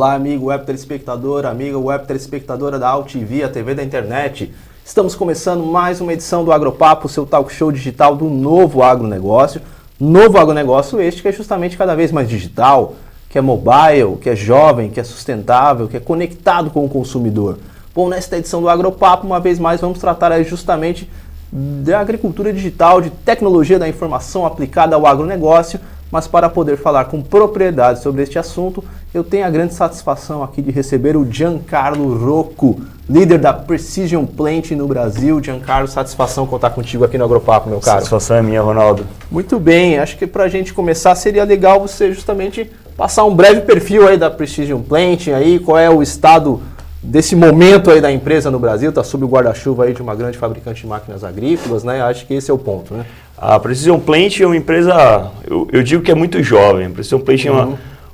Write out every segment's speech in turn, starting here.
Olá, amigo web telespectador, amiga web telespectadora da AltV, a TV da internet. Estamos começando mais uma edição do Agropapo, seu talk show digital do novo agronegócio. Novo agronegócio este que é justamente cada vez mais digital, que é mobile, que é jovem, que é sustentável, que é conectado com o consumidor. Bom, nesta edição do Agropapo, uma vez mais, vamos tratar aí justamente da agricultura digital, de tecnologia da informação aplicada ao agronegócio. Mas para poder falar com propriedade sobre este assunto, eu tenho a grande satisfação aqui de receber o Giancarlo Rocco, líder da Precision Plant no Brasil. Giancarlo, satisfação contar contigo aqui no Agropapo, meu caro. Satisfação é minha, Ronaldo. Muito bem, acho que para a gente começar seria legal você justamente passar um breve perfil aí da Precision Plant, aí, qual é o estado desse momento aí da empresa no Brasil, está sob o guarda-chuva aí de uma grande fabricante de máquinas agrícolas, né? Acho que esse é o ponto, né? A Precision Plant é uma empresa, eu digo que é muito jovem. A Precision Plant é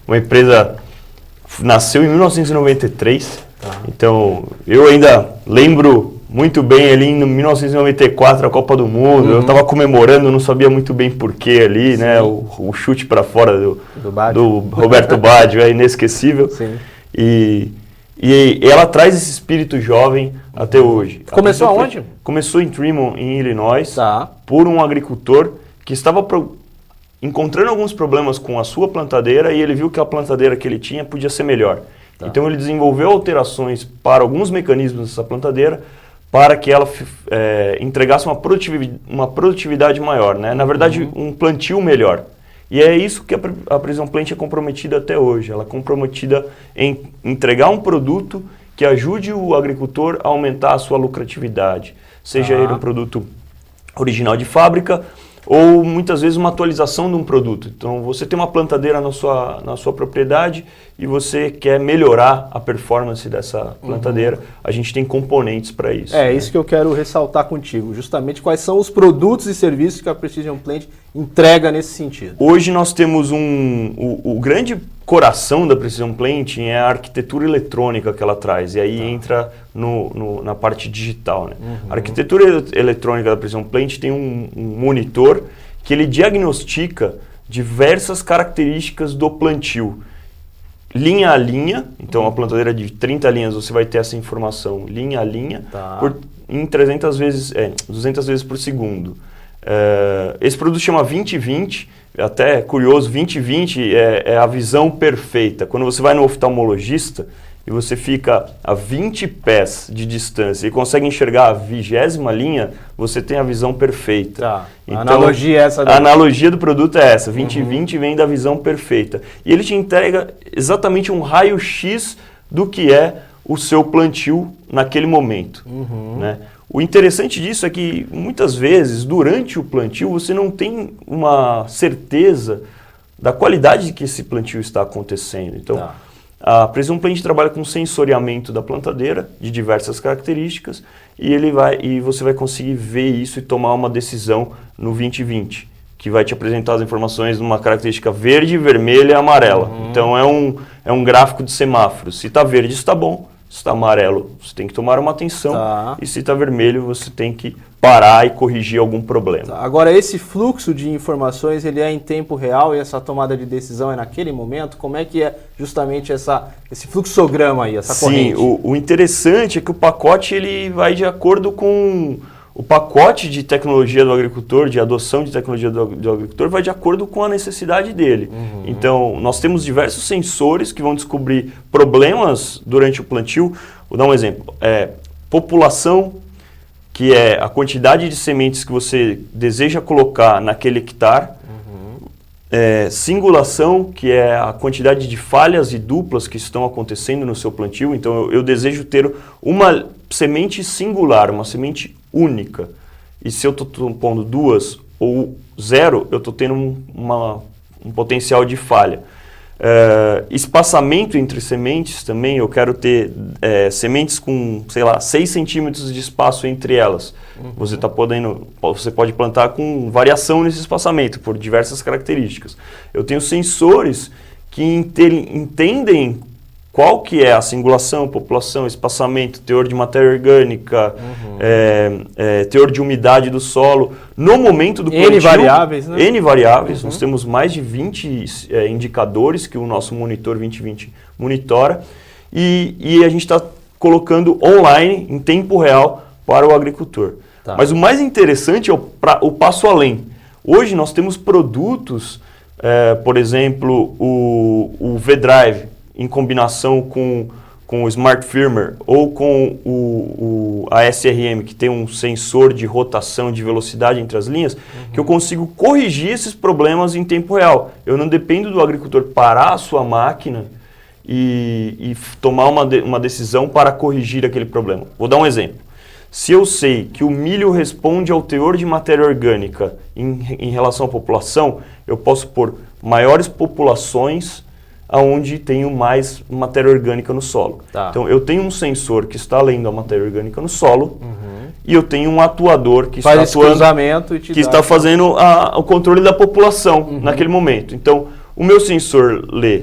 uma empresa, nasceu em 1993, então eu ainda lembro muito bem ali em 1994, a Copa do Mundo, eu estava comemorando, não sabia muito bem porquê ali, né? O chute para fora do Roberto Baggio é inesquecível. Sim. E ela traz esse espírito jovem até hoje. Começou aonde? Começou em Tremont, em Illinois, Tá. por um agricultor que estava encontrando alguns problemas com a sua plantadeira e ele viu que a plantadeira que ele tinha podia ser melhor. Tá. Então ele desenvolveu alterações para alguns mecanismos dessa plantadeira para que ela entregasse uma produtividade maior, né? Na verdade, um plantio melhor. E é isso que a Precision Plant é comprometida até hoje. Ela é comprometida em entregar um produto que ajude o agricultor a aumentar a sua lucratividade. Seja ele um produto original de fábrica ou muitas vezes uma atualização de um produto. Então você tem uma plantadeira na sua propriedade e você quer melhorar a performance dessa plantadeira. A gente tem componentes para isso. É isso que eu quero ressaltar contigo, justamente quais são os produtos e serviços que a Precision Plant entrega nesse sentido. Hoje nós temos o grande coração da Precision Plant é a arquitetura eletrônica que ela traz, e aí entra na parte digital, né? A arquitetura eletrônica da Precision Plant tem um monitor que ele diagnostica diversas características do plantio. Linha a linha, então a plantadeira de 30 linhas você vai ter essa informação linha a linha, em 200 vezes por segundo. Esse produto chama 20/20, até curioso, 20/20 é a visão perfeita. Quando você vai no oftalmologista e você fica a 20 pés de distância e consegue enxergar a 20ª linha, você tem a visão perfeita. Tá. Então, a analogia é essa. A analogia do produto é essa, 20/20 vem da visão perfeita. E ele te entrega exatamente um raio-x do que é o seu plantio naquele momento, né? O interessante disso é que, muitas vezes, durante o plantio, você não tem uma certeza da qualidade que esse plantio está acontecendo. Então, a Precision Plant trabalha com sensoriamento da plantadeira, de diversas características, e você vai conseguir ver isso e tomar uma decisão no 20/20, que vai te apresentar as informações numa característica verde, vermelha e amarela. Então, é um gráfico de semáforo. Se está verde, está bom. Se está amarelo, você tem que tomar uma atenção. E se está vermelho, você tem que parar e corrigir algum problema. Agora, esse fluxo de informações, ele é em tempo real e essa tomada de decisão é naquele momento? Como é que é justamente esse fluxograma aí, essa corrente? Sim, o interessante é que o pacote ele vai de acordo com... O pacote de tecnologia do agricultor, de adoção de tecnologia do agricultor, vai de acordo com a necessidade dele. Então, nós temos diversos sensores que vão descobrir problemas durante o plantio. Vou dar um exemplo. População, que é a quantidade de sementes que você deseja colocar naquele hectare. Singulação, que é a quantidade de falhas e duplas que estão acontecendo no seu plantio. Então, eu desejo ter uma semente singular, uma semente única. E se eu estou pondo 2 ou 0, eu estou tendo um potencial de falha. Espaçamento entre sementes também, eu quero ter sementes com, 6 centímetros de espaço entre elas. Você pode plantar com variação nesse espaçamento, por diversas características. Eu tenho sensores que entendem qual que é a singulação, população, espaçamento, teor de matéria orgânica, teor de umidade do solo, no momento do plantio. N variáveis, né? N variáveis, nós temos mais de 20 indicadores que o nosso monitor 2020 monitora, e a gente está colocando online, em tempo real, para o agricultor. Tá. Mas o mais interessante é o passo além. Hoje nós temos produtos, por exemplo, o V-Drive, em combinação com o Smart Firmware ou com a SRM, que tem um sensor de rotação, de velocidade entre as linhas, que eu consigo corrigir esses problemas em tempo real. Eu não dependo do agricultor parar a sua máquina e tomar uma decisão para corrigir aquele problema. Vou dar um exemplo. Se eu sei que o milho responde ao teor de matéria orgânica em relação à população, eu posso pôr maiores populações onde tenho mais matéria orgânica no solo. Tá. Então, eu tenho um sensor que está lendo a matéria orgânica no solo e eu tenho um atuador que Faz está esse atuando, cruzamento e que está fazendo o controle da população naquele momento. Então, o meu sensor lê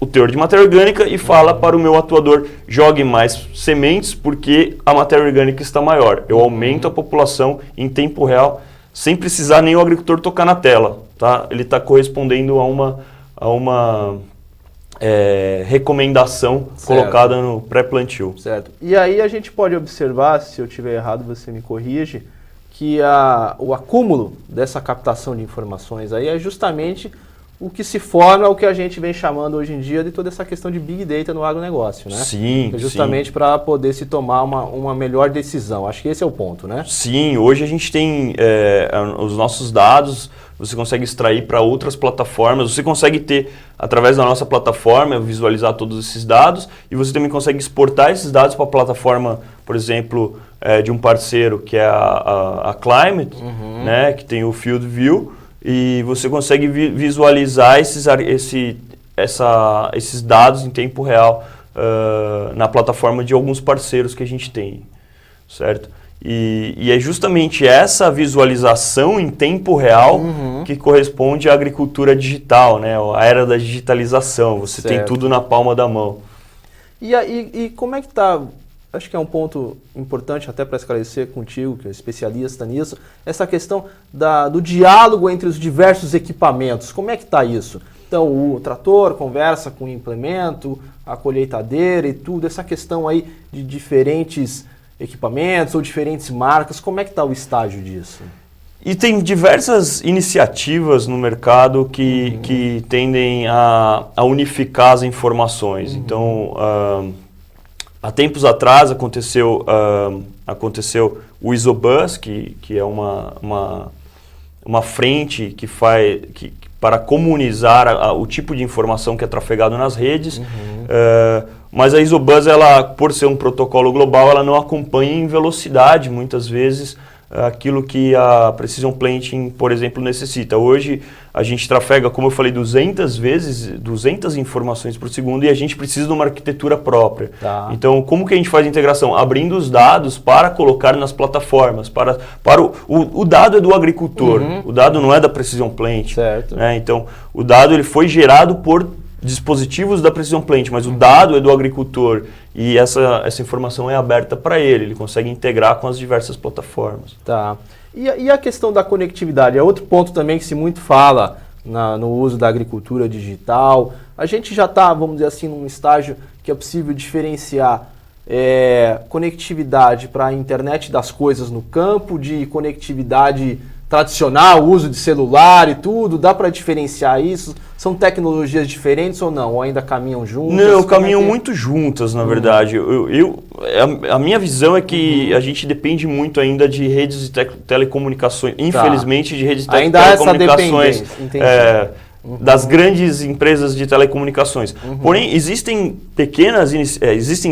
o teor de matéria orgânica e fala para o meu atuador, jogue mais sementes porque a matéria orgânica está maior. Eu aumento a população em tempo real, sem precisar nem o agricultor tocar na tela. Tá? Ele está correspondendo a uma recomendação colocada no pré-plantio. Certo. E aí a gente pode observar, se eu estiver errado você me corrige, que o acúmulo dessa captação de informações aí é justamente o que se forma o que a gente vem chamando hoje em dia de toda essa questão de Big Data no agronegócio, né? Sim, justamente para poder se tomar uma melhor decisão. Acho que esse é o ponto, né? Sim, hoje a gente tem os nossos dados, você consegue extrair para outras plataformas, você consegue ter, através da nossa plataforma, visualizar todos esses dados e você também consegue exportar esses dados para a plataforma, por exemplo, de um parceiro que é a Climate, né, que tem o Field View, e você consegue visualizar esses dados em tempo real na plataforma de alguns parceiros que a gente tem, certo? E é justamente essa visualização em tempo real que corresponde à agricultura digital, né? A era da digitalização, você tem tudo na palma da mão. E como é que está, acho que é um ponto importante até para esclarecer contigo, que é especialista nisso, essa questão do diálogo entre os diversos equipamentos, como é que está isso? Então o trator conversa com o implemento, a colheitadeira e tudo, essa questão aí de diferentes equipamentos ou diferentes marcas, como é que está o estágio disso? E tem diversas iniciativas no mercado que tendem a unificar as informações. Então, há tempos atrás aconteceu o Isobus, que é uma frente para comunizar o tipo de informação que é trafegado nas redes. Mas a Isobus, por ser um protocolo global, ela não acompanha em velocidade, muitas vezes, aquilo que a Precision Planting, por exemplo, necessita. Hoje, a gente trafega, como eu falei, 200 informações por segundo e a gente precisa de uma arquitetura própria. Tá. Então, como que a gente faz a integração? Abrindo os dados para colocar nas plataformas. O dado é do agricultor, o dado não é da Precision Planting. Certo. Né? Então, o dado ele foi gerado por dispositivos da Precision Planting, mas o dado é do agricultor e essa informação é aberta para ele consegue integrar com as diversas plataformas. Tá. E a questão da conectividade? É outro ponto também que se muito fala no uso da agricultura digital. A gente já está, vamos dizer assim, num estágio que é possível diferenciar conectividade para a internet das coisas no campo, de conectividade tradicional, uso de celular e tudo, dá para diferenciar isso? São tecnologias diferentes ou não? Ou ainda caminham juntas? Não, caminham muito juntas, na verdade. A minha visão é que a gente depende muito ainda de redes de telecomunicações, infelizmente, de redes de telecomunicações das grandes empresas de telecomunicações. Porém, existem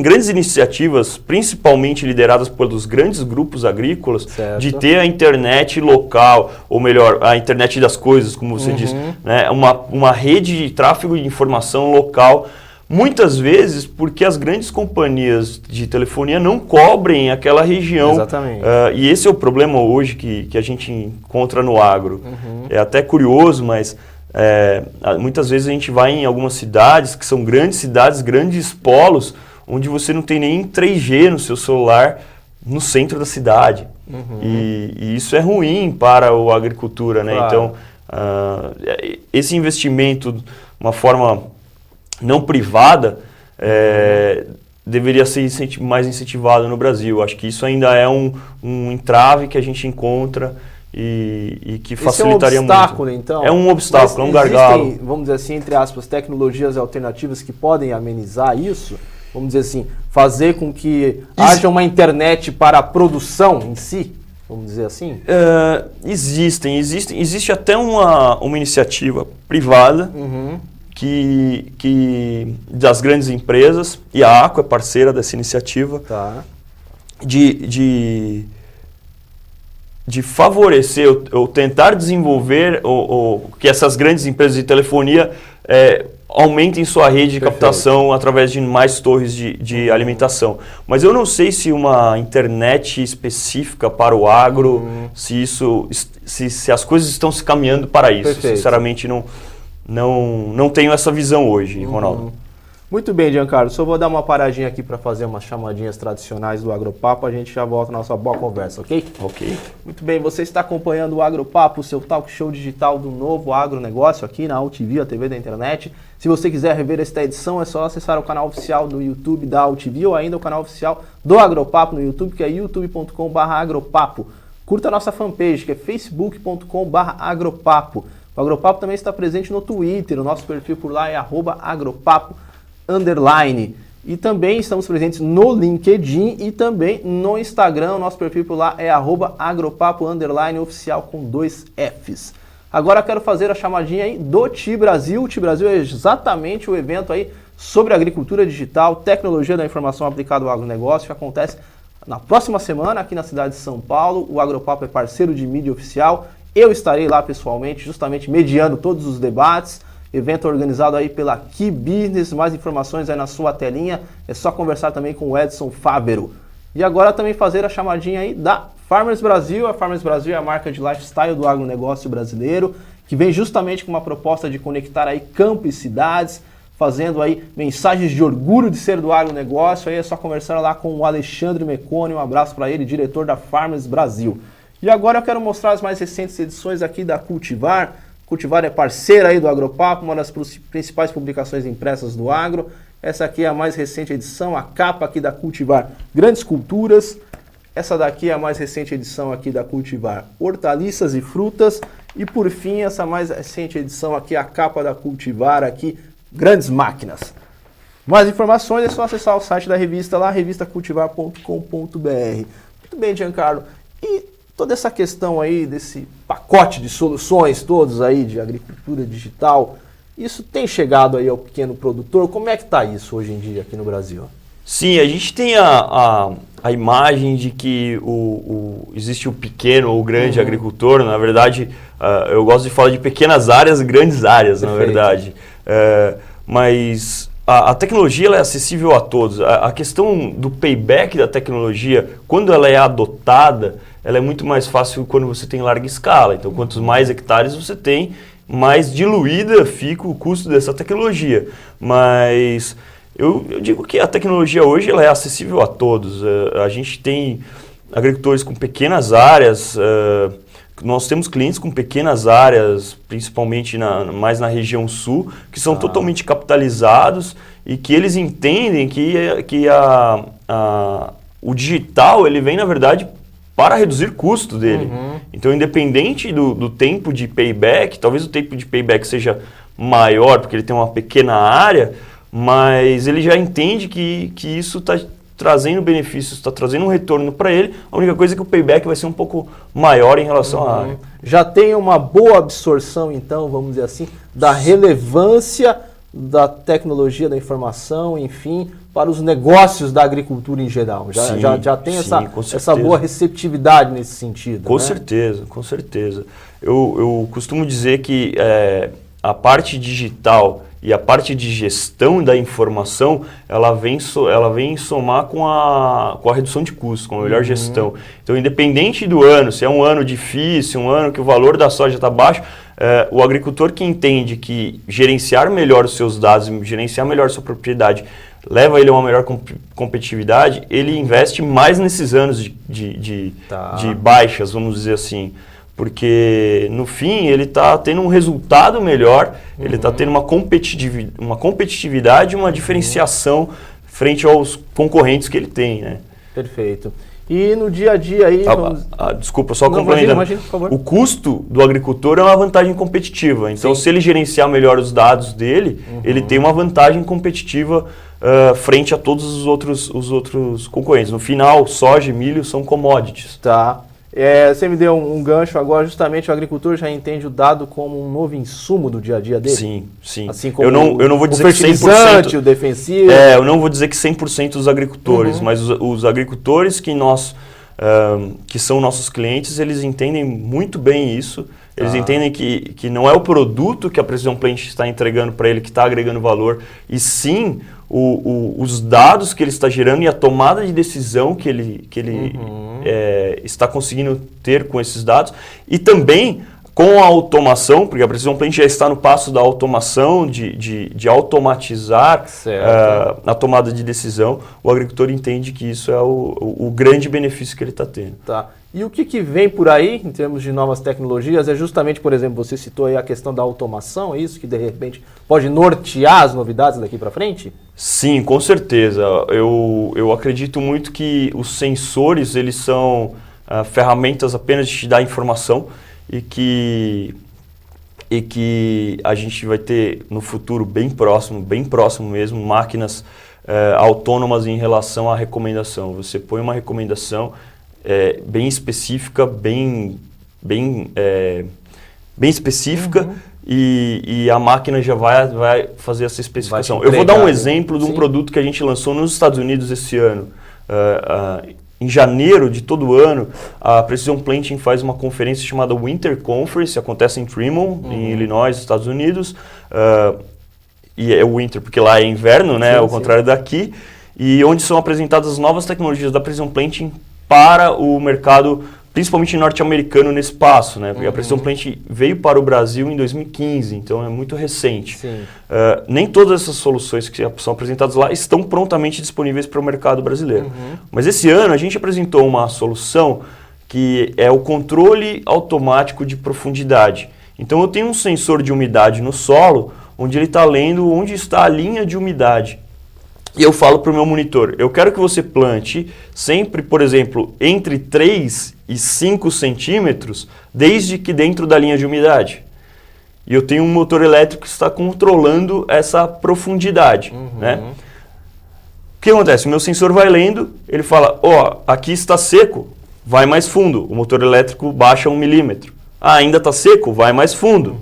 grandes iniciativas, principalmente lideradas pelos grandes grupos agrícolas, de ter a internet local, ou melhor, a internet das coisas, como você diz, né? Uma rede de tráfego de informação local, muitas vezes porque as grandes companhias de telefonia não cobrem aquela região. Exatamente. E esse é o problema hoje que a gente encontra no agro. É até curioso, mas Muitas vezes a gente vai em algumas cidades que são grandes cidades, grandes polos, onde você não tem nem 3G no seu celular no centro da cidade. E isso é ruim para a agricultura, né? Claro. Então, esse investimento, de uma forma não privada, deveria ser mais incentivado no Brasil. Acho que isso ainda é um entrave que a gente encontra e que facilitaria muito. É um obstáculo, então? É um obstáculo, é um gargalo. Existem, vamos dizer assim, entre aspas, tecnologias alternativas que podem amenizar isso? Vamos dizer assim, fazer com que haja uma internet para a produção em si? Vamos dizer assim? Existe até uma iniciativa privada que das grandes empresas, e a ACO é parceira dessa iniciativa, de favorecer ou tentar desenvolver que essas grandes empresas de telefonia aumentem sua rede de captação através de mais torres de alimentação. Mas eu não sei se uma internet específica para o agro, se as coisas estão se caminhando para isso. Perfeito. Sinceramente, não tenho essa visão hoje, Ronaldo. Muito bem, Giancarlo. Só vou dar uma paradinha aqui para fazer umas chamadinhas tradicionais do Agropapo. A gente já volta na nossa boa conversa, ok? Ok. Muito bem, você está acompanhando o Agropapo, seu talk show digital do novo agronegócio aqui na AltV, a TV da internet. Se você quiser rever esta edição, é só acessar o canal oficial do YouTube da AltV ou ainda o canal oficial do Agropapo no YouTube, que é youtube.com/agropapo. Curta a nossa fanpage, que é facebook.com/agropapo. O Agropapo também está presente no Twitter, o nosso perfil por lá é @agropapo_. E também estamos presentes no LinkedIn e também no Instagram. O nosso perfil por lá é @agropapo_oficial com 2 Fs. Agora quero fazer a chamadinha aí do TI Brasil. O TI Brasil é exatamente o evento aí sobre agricultura digital, tecnologia da informação aplicada ao agronegócio, que acontece na próxima semana aqui na cidade de São Paulo. O Agropapo é parceiro de mídia oficial. Eu estarei lá pessoalmente, justamente mediando todos os debates. Evento organizado aí pela Key Business, mais informações aí na sua telinha, é só conversar também com o Edson Fávero. E agora também fazer a chamadinha aí da Farmers Brasil. A Farmers Brasil é a marca de lifestyle do agronegócio brasileiro, que vem justamente com uma proposta de conectar aí campo e cidades, fazendo aí mensagens de orgulho de ser do agronegócio. Aí é só conversar lá com o Alexandre Meconi, um abraço para ele, diretor da Farmers Brasil. E agora eu quero mostrar as mais recentes edições aqui da Cultivar. Cultivar é parceira aí do Agropapo, uma das principais publicações impressas do agro. Essa aqui é a mais recente edição, a capa aqui da Cultivar Grandes Culturas. Essa daqui é a mais recente edição aqui da Cultivar Hortaliças e Frutas. E por fim, essa mais recente edição aqui, a capa da Cultivar aqui, Grandes Máquinas. Mais informações é só acessar o site da revista lá, revistacultivar.com.br. Muito bem, Giancarlo. E toda essa questão aí desse pacote de soluções todos aí de agricultura digital, isso tem chegado aí ao pequeno produtor? Como é que está isso hoje em dia aqui no Brasil? Sim, a gente tem a imagem de que existe o pequeno ou o grande agricultor. Na verdade, eu gosto de falar de pequenas áreas e grandes áreas, na verdade. Mas a tecnologia ela é acessível a todos. A questão do payback da tecnologia, quando ela é adotada, ela é muito mais fácil quando você tem larga escala. Então, quantos mais hectares você tem, mais diluída fica o custo dessa tecnologia. Mas eu digo que a tecnologia hoje ela é acessível a todos. A gente tem agricultores com pequenas áreas, nós temos clientes com pequenas áreas, principalmente mais na região sul, que são totalmente capitalizados e que eles entendem que o digital ele vem, na verdade, para reduzir custo dele. Então, independente do tempo de payback, talvez o tempo de payback seja maior, porque ele tem uma pequena área, mas ele já entende que isso está trazendo benefícios, está trazendo um retorno para ele. A única coisa é que o payback vai ser um pouco maior em relação à área. Já tem uma boa absorção, então, vamos dizer assim, da relevância da tecnologia da informação, enfim, para os negócios da agricultura em geral. Já tem essa boa receptividade nesse sentido. Com certeza, com certeza. Eu costumo dizer que a parte digital e a parte de gestão da informação, ela vem somar com a redução de custos, com a melhor gestão. Então, independente do ano, se é um ano difícil, um ano que o valor da soja está baixo, o agricultor que entende que gerenciar melhor os seus dados, gerenciar melhor a sua propriedade, leva ele a uma melhor competitividade, ele investe mais nesses anos de baixas, vamos dizer assim. Porque, no fim, ele está tendo um resultado melhor, ele está tendo uma competitividade, uma diferenciação frente aos concorrentes que ele tem, né? Perfeito. E no dia a dia aí... Desculpa, só complementando. Imagina, por favor. O custo do agricultor é uma vantagem competitiva. Então, se ele gerenciar melhor os dados dele, ele tem uma vantagem competitiva frente a todos os outros concorrentes. No final, soja e milho são commodities. Tá. Você me deu um gancho agora, justamente o agricultor já entende o dado como um novo insumo do dia a dia dele? Sim, sim. Assim como eu não vou dizer o fertilizante, o defensivo. Eu não vou dizer que 100% dos agricultores, mas os agricultores que são nossos clientes, eles entendem muito bem isso. Eles entendem que não é o produto que a Precision Plant está entregando para ele que está agregando valor, e sim os dados que ele está gerando e a tomada de decisão que ele está conseguindo ter com esses dados. E também com a automação, porque a Precision Plant já está no passo da automação, de automatizar a tomada de decisão, o agricultor entende que isso é o grande benefício que ele está tendo. Tá. E o que vem por aí, em termos de novas tecnologias, é justamente, por exemplo, você citou aí a questão da automação, é isso que de repente pode nortear as novidades daqui para frente? Sim, com certeza. Eu acredito muito que os sensores, eles são ferramentas apenas de te dar informação e que a gente vai ter no futuro bem próximo mesmo, máquinas autônomas em relação à recomendação. Você põe uma recomendação bem específica, bem específica, e a máquina já vai fazer essa especificação. Eu vou dar um exemplo de um produto que a gente lançou nos Estados Unidos esse ano. Em janeiro de todo ano, a Precision Planting faz uma conferência chamada Winter Conference, acontece em Tremont, em Illinois, Estados Unidos. E é Winter porque lá é inverno, né? Ao contrário daqui. E onde são apresentadas as novas tecnologias da Precision Planting para o mercado, principalmente norte-americano, nesse passo, né? Porque a Precision Planting veio para o Brasil em 2015, então é muito recente. Nem todas essas soluções que são apresentadas lá estão prontamente disponíveis para o mercado brasileiro. Mas esse ano a gente apresentou uma solução que é o controle automático de profundidade. Então eu tenho um sensor de umidade no solo, onde ele está lendo onde está a linha de umidade. E eu falo para o meu monitor, eu quero que você plante sempre, por exemplo, entre 3 e 5 centímetros, desde que dentro da linha de umidade. E eu tenho um motor elétrico que está controlando essa profundidade. Né? O que acontece? O meu sensor vai lendo, ele fala, aqui está seco, vai mais fundo. O motor elétrico baixa 1 milímetro. Ainda está seco? Vai mais fundo.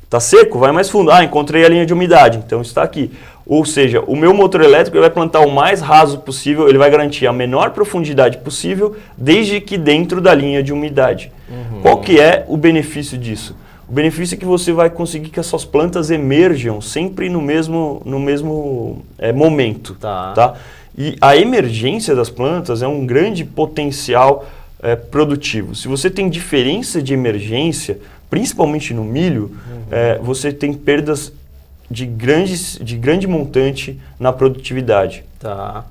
Está seco? Vai mais fundo. Encontrei a linha de umidade, então está aqui. Ou seja, o meu motor elétrico vai plantar o mais raso possível, ele vai garantir a menor profundidade possível, desde que dentro da linha de umidade. Qual que é o benefício disso? O benefício é que você vai conseguir que as suas plantas emerjam sempre no mesmo momento. Tá? E a emergência das plantas é um grande potencial produtivo. Se você tem diferença de emergência, principalmente no milho, você tem perdas de grande montante na produtividade. Tá.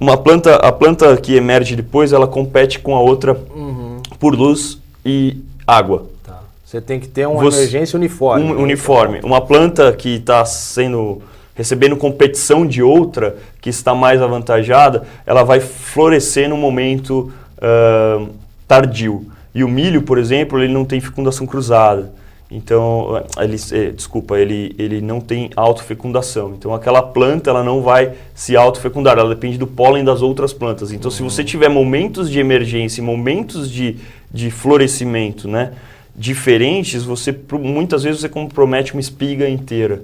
A planta que emerge depois, ela compete com a outra por luz e água. Tá. Você tem que ter uma emergência uniforme. Uniforme. Uma planta que está recebendo competição de outra, que está mais avantajada, ela vai florescer no momento tardio. E o milho, por exemplo, ele não tem fecundação cruzada. Então, ele não tem autofecundação. Então, aquela planta ela não vai se autofecundar, ela depende do pólen das outras plantas. Então, se você tiver momentos de emergência, momentos de florescimento, né, diferentes, muitas vezes você compromete uma espiga inteira.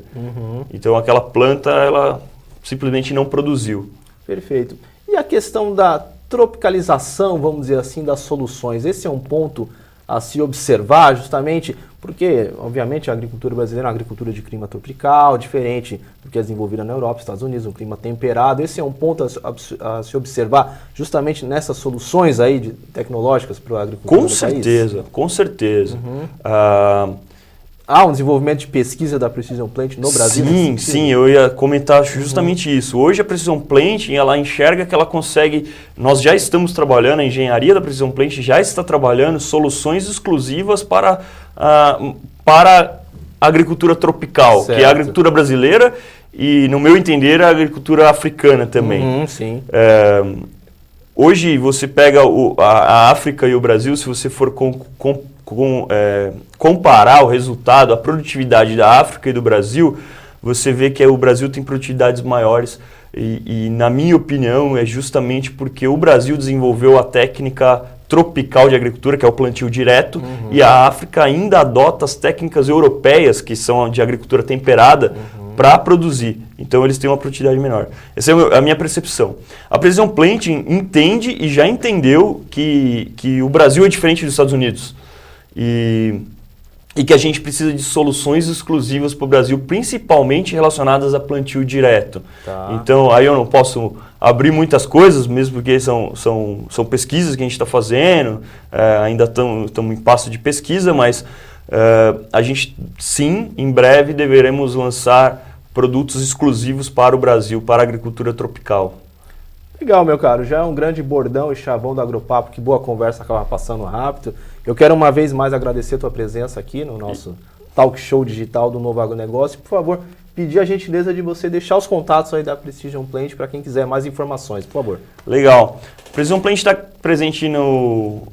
Então, aquela planta, ela simplesmente não produziu. Perfeito. E a questão da tropicalização, vamos dizer assim, das soluções? Esse é um ponto a se observar justamente, porque, obviamente, a agricultura brasileira é uma agricultura de clima tropical, diferente do que é desenvolvida na Europa, Estados Unidos, um clima temperado. Esse é um ponto a se observar justamente nessas soluções aí tecnológicas para a agricultura do país. Com certeza. Há um desenvolvimento de pesquisa da Precision Plant no Brasil? Sim, eu ia comentar justamente isso. Hoje a Precision Plant, ela enxerga que ela consegue, nós já estamos trabalhando, a engenharia da Precision Plant já está trabalhando soluções exclusivas para a agricultura tropical, que é a agricultura brasileira e, no meu entender, a agricultura africana também. Sim. Hoje você pega a África e o Brasil, se você for comparar o resultado, a produtividade da África e do Brasil, você vê que o Brasil tem produtividades maiores e na minha opinião, é justamente porque o Brasil desenvolveu a técnica tropical de agricultura, que é o plantio direto, e a África ainda adota as técnicas europeias, que são de agricultura temperada, para produzir. Então, eles têm uma produtividade menor. Essa é a minha percepção. A Precision Planting entende e já entendeu que o Brasil é diferente dos Estados Unidos. E que a gente precisa de soluções exclusivas para o Brasil, principalmente relacionadas a plantio direto. Então, aí eu não posso abrir muitas coisas, mesmo porque são pesquisas que a gente está fazendo, ainda estamos em passo de pesquisa, mas a gente, sim, em breve deveremos lançar produtos exclusivos para o Brasil, para a agricultura tropical. Legal, meu caro. Já é um grande bordão e chavão do Agropapo. Que boa conversa, acaba passando rápido. Eu quero uma vez mais agradecer a tua presença aqui no nosso talk show digital do Novo Agronegócio. Por favor, pedir a gentileza de você deixar os contatos aí da Precision Plant para quem quiser mais informações, por favor. Legal. A Precision Plant está presente no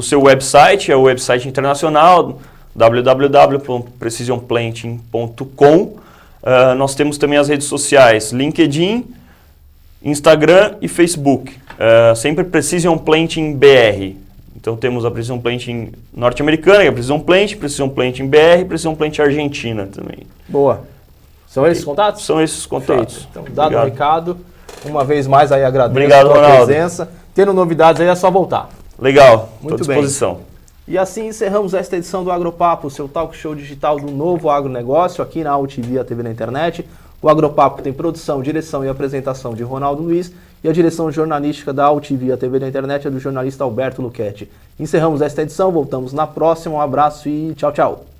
seu website, é o website internacional, www.precisionplanting.com. Nós temos também as redes sociais, LinkedIn, Instagram e Facebook. Sempre Precision Planting BR. Então temos a Precision Planting norte-americana, que é a Precision Planting BR e Precision Planting Argentina também. Boa. São esses contatos? São esses contatos. Perfeito. Então, dado o recado, uma vez mais aí agradeço a tua presença. Tendo novidades aí é só voltar. Legal, muito estou à disposição. Bem. E assim encerramos esta edição do Agropapo, seu talk show digital do Novo Agronegócio, aqui na AltV, a TV na internet. O Agropapo tem produção, direção e apresentação de Ronaldo Luiz e a direção jornalística da AltV, a TV da internet, é do jornalista Alberto Luchetti. Encerramos esta edição, voltamos na próxima. Um abraço e tchau, tchau.